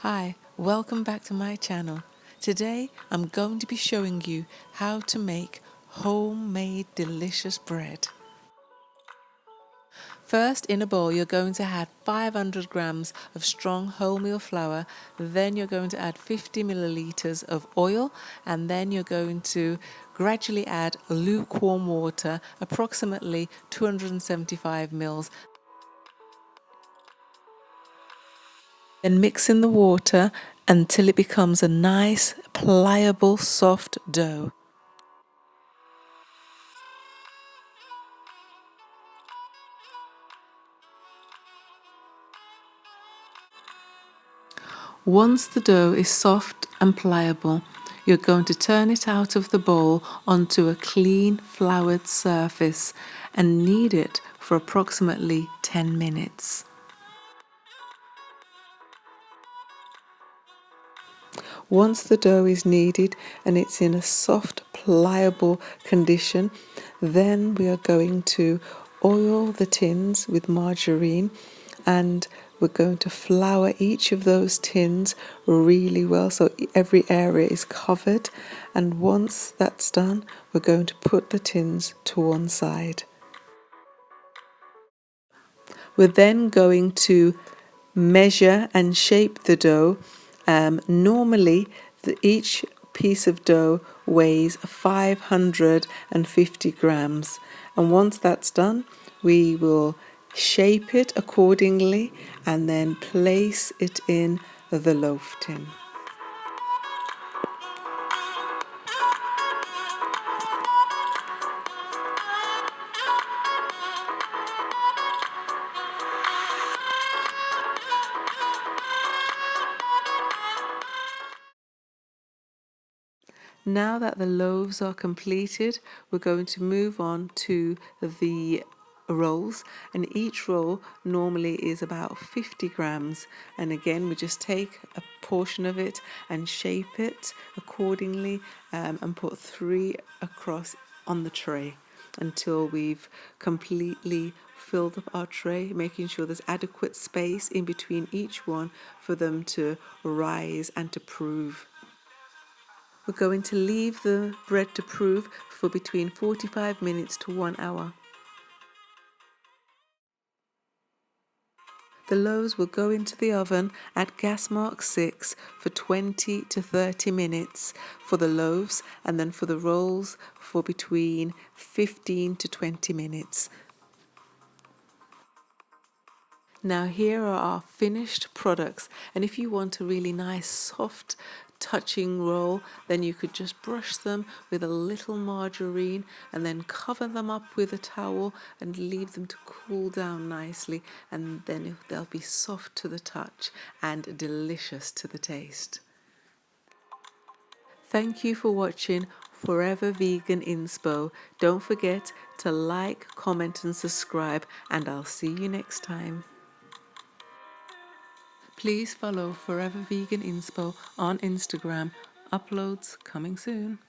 Hi, welcome back to my channel. Today I'm going to be showing you how to make homemade delicious bread. First, in a bowl you're going to add 500 grams of strong wholemeal flour, then you're going to add 50 milliliters of oil, and then you're going to gradually add lukewarm water, approximately 275 mils. Then mix in the water until it becomes a nice, pliable, soft dough. Once the dough is soft and pliable, you're going to turn it out of the bowl onto a clean, floured surface and knead it for approximately 10 minutes. Once the dough is kneaded and it's in a soft, pliable condition, then we are going to oil the tins with margarine, and we're going to flour each of those tins really well so every area is covered. And once that's done, we're going to put the tins to one side. We're then going to measure and shape the dough. Normally, each piece of dough weighs 550 grams. And once that's done, we will shape it accordingly and then place it in the loaf tin. Now that the loaves are completed, we're going to move on to the rolls, and each roll normally is about 50 grams, and again we just take a portion of it and shape it accordingly, and put 3 across on the tray until we've completely filled up our tray, making sure there's adequate space in between each one for them to rise and to prove. We're going to leave the bread to prove for between 45 minutes to 1 hour. The loaves will go into the oven at gas mark 6 for 20 to 30 minutes for the loaves, and then for the rolls for between 15 to 20 minutes. Now here are our finished products, and if you want a really nice soft touching roll, then you could just brush them with a little margarine and then cover them up with a towel and leave them to cool down nicely, and then they'll be soft to the touch and delicious to the taste. Thank you for watching Forever Vegan Inspo. Don't forget to like, comment and subscribe, and I'll see you next time. Please follow Forever Vegan Inspo on Instagram. Uploads coming soon.